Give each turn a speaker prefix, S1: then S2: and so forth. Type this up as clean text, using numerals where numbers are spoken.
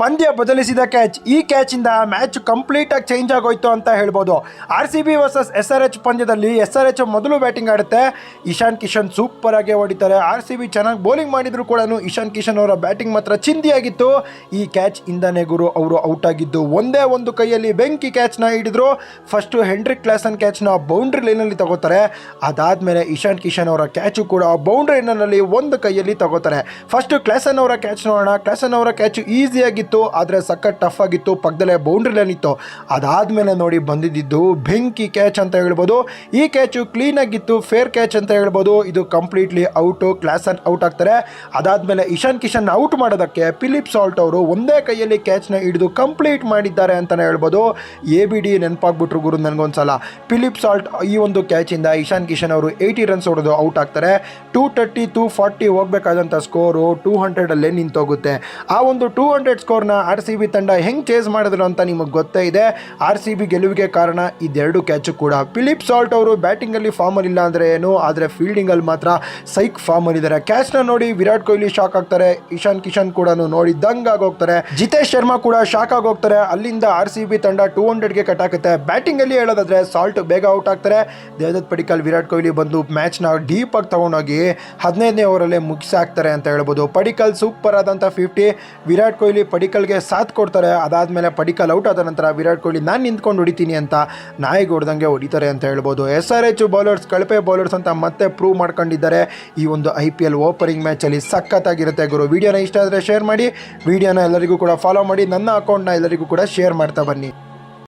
S1: ಪಂದ್ಯ ಬದಲಿಸಿದ ಕ್ಯಾಚ್. ಈ ಕ್ಯಾಚಿಂದ match complete ಆಗಿ ಚೇಂಜ್ ಆಗೋಯ್ತು ಅಂತ ಹೇಳ್ಬೋದು. RCB ವರ್ಸಸ್ SRH ಪಂದ್ಯದಲ್ಲಿ SRH ಮೊದಲು ಬ್ಯಾಟಿಂಗ್ ಆಡುತ್ತೆ. ಇಶಾನ್ ಕಿಶನ್ ಸೂಪರ್ ಆಗಿ ಹೊಡಿತಾರೆ. RCB ಚೆನ್ನಾಗಿ ಬೌಲಿಂಗ್ ಮಾಡಿದ್ರು ಕೂಡ ಇಶಾನ್ ಕಿಶನ್ ಅವರ ಬ್ಯಾಟಿಂಗ್ ಮಾತ್ರ ಚಿಂದಿಯಾಗಿತ್ತು. ಈ ಕ್ಯಾಚ್ ಇಂದಾನೆ ಗುರು ಅವರು ಔಟ್ ಆಗಿದ್ದು. ಒಂದೇ ಒಂದು ಕೈಯಲ್ಲಿ ಬೆಂಕಿ ಕ್ಯಾಚ್ನ ಹಿಡಿದ್ರು. ಫಸ್ಟು ಹೆಂಡ್ರಿಕ್ ಕ್ಲಾಸನ್ ಕ್ಯಾಚ್ನ ಬೌಂಡ್ರಿ ಲೈನಲ್ಲಿ ತಗೋತಾರೆ. ಅದಾದಮೇಲೆ ಇಶಾನ್ ಕಿಶನ್ ಅವರ ಕ್ಯಾಚು ಕೂಡ ಬೌಂಡ್ರಿ ಲೈನಲ್ಲಿ ಒಂದು ಕೈಯಲ್ಲಿ ತಗೋತಾರೆ. ಫಸ್ಟು ಕ್ಲಾಸನ್ ಅವರ ಕ್ಯಾಚ್ ನೋಡೋಣ. ಕ್ಲಾಸನ್ ಅವರ ಕ್ಯಾಚು ಈಸಿಯಾಗಿ ಆದರೆ ಸಖತ್ ಟಫ್ ಆಗಿತ್ತು. ಪಕ್ಕದಲ್ಲೇ ಬೌಂಡ್ರಿ ಲೈನ್ ಇತ್ತು. ಅದಾದಮೇಲೆ ನೋಡಿ ಬಂದಿದ್ದು ಬೆಂಕಿ ಕ್ಯಾಚ್ ಅಂತ ಹೇಳ್ಬೋದು. ಈ ಕ್ಯಾಚು ಕ್ಲೀನ್ ಆಗಿತ್ತು, ಫೇರ್ ಕ್ಯಾಚ್ ಅಂತ ಹೇಳ್ಬೋದು. ಇದು ಕಂಪ್ಲೀಟ್ಲಿ ಔಟು. ಕ್ಲಾಸನ್ ಔಟ್ ಆಗ್ತಾರೆ. ಅದಾದಮೇಲೆ ಇಶಾನ್ ಕಿಶನ್ ಔಟ್ ಮಾಡೋದಕ್ಕೆ ಫಿಲಿಪ್ ಸಾಲ್ಟ್ ಅವರು ಒಂದೇ ಕೈಯಲ್ಲಿ ಕ್ಯಾಚ್ನ ಹಿಡಿದು ಕಂಪ್ಲೀಟ್ ಮಾಡಿದ್ದಾರೆ ಅಂತಲೇ ಹೇಳ್ಬೋದು. ABD ನೆನಪಾಗ್ಬಿಟ್ರು ಗುರು ನನಗೊಂದ್ಸಲ. ಫಿಲಿಪ್ ಸಾಲ್ಟ್ ಈ ಒಂದು ಕ್ಯಾಚಿಂದ ಇಶಾನ್ ಕಿಶನ್ ಅವರು 80 ರನ್ಸ್ ಹೊಡೆದು ಔಟ್ ಆಗ್ತಾರೆ. 230 240 ಹೋಗಬೇಕಾದಂಥ ಸ್ಕೋರು 200 ನಿಂತೋಗುತ್ತೆ. ಆ ಒಂದು 200 ಸ್ಕೋರ್ನ RCB ತಂಡ ಹೆಂಗೆ ಚೇಸ್ ಮಾಡಿದ್ರು ಅಂತ ನಿಮಗೆ ಗೊತ್ತೇ ಇದೆ. RCB ಗೆಲುವಿಗೆ ಕಾರಣ ಇದೆರಡು ಕ್ಯಾಚು ಕೂಡ. ಫಿಲಿಪ್ ಸಾಲ್ಟ್ ಅವರು ಬ್ಯಾಟಿಂಗಲ್ಲಿ ಫಾರ್ಮಲ್ಲಿ ಇಲ್ಲ ಅಂದರೆ ಏನು, ಆದರೆ ಫೀಲ್ಡಿಂಗಲ್ಲಿ ಮಾತ್ರ ಸೈಕ್ ಫಾರ್ಮಲ್ಲಿ ಇದ್ದಾರೆ. ಕ್ಯಾಚ್ನ ನೋಡಿ ವಿರಾಟ್ ಕೊಹ್ಲಿ ಶಾಕ್ ಆಗ್ತಾರೆ. ಇಶಾನ್ ಕಿಶನ್ ಕೂಡ ನೋಡಿ ದಂಗಾಗೋಗ್ತಾರೆ. ಜಿತೇಶ್ ಶರ್ಮಾ ಕೂಡ ಶಾಕ್ ಆಗೋಗ್ತಾರೆ. ಅಲ್ಲಿಂದ RCB ತಂಡ 200ಗೆ ಕಟ್ ಹಾಕುತ್ತೆ. ಬ್ಯಾಟಿಂಗಲ್ಲಿ ಹೇಳೋದಾದ್ರೆ ಸಾಲ್ಟ್ ಬೇಗ ಔಟ್ ಆಗ್ತಾರೆ. ದೇವದತ್ ಪಡಿಕ್ಕಲ್ ವಿರಾಟ್ ಕೊಹ್ಲಿ ಬಂದು ಮ್ಯಾಚ್ನ ಡೀಪಾಗಿ ತಗೊಂಡೋಗಿ 15ನೇ ಓವರಲ್ಲೇ ಮುಗಿಸಿ ಹಾಕ್ತಾರೆ ಅಂತ ಹೇಳ್ಬೋದು. ಪಡಿಕ್ಕಲ್ ಸೂಪರ್ ಆದಂಥ 50. ವಿರಾಟ್ ಕೊಹ್ಲಿ ಪಡಿಕ್ಕಲ್ಗೆ ಸಾಥ್ ಕೊಡ್ತಾರೆ. ಅದಾದಮೇಲೆ ಪಡಿಕ್ಕಲ್ ಔಟ್ ಆದ ನಂತರ ವಿರಾಟ್ ಕೊಹ್ಲಿ ನಾನು ನಿಂತ್ಕೊಂಡು ಹೊಡಿತೀನಿ ಅಂತ ನಾಯಿಗೆ ಹೊಡೆದಂಗೆ ಹೊಡಿತಾರೆ ಅಂತ ಹೇಳ್ಬೋದು. SRH ಬೌಲರ್ಸ್ ಕಳಪೆ ಬೌಲರ್ಸ್ ಅಂತ ಮತ್ತೆ ಪ್ರೂವ್ ಮಾಡ್ಕೊಂಡಿದ್ದಾರೆ. ಈ ಒಂದು IPL ಓಪನಿಂಗ್ ಮ್ಯಾಚಲ್ಲಿ ಸಖತ್ತಾಗಿರುತ್ತೆ ಗುರು. ವಿಡಿಯೋನ ಇಷ್ಟ ಆದರೆ ಶೇರ್ ಮಾಡಿ. ವಿಡಿಯೋನ ಎಲ್ಲರಿಗೂ ಕೂಡ ಫಾಲೋ ಮಾಡಿ. ನನ್ನ ಅಕೌಂಟ್ನ ಎಲ್ಲರಿಗೂ ಕೂಡ ಶೇರ್ ಮಾಡ್ತಾ ಬನ್ನಿ.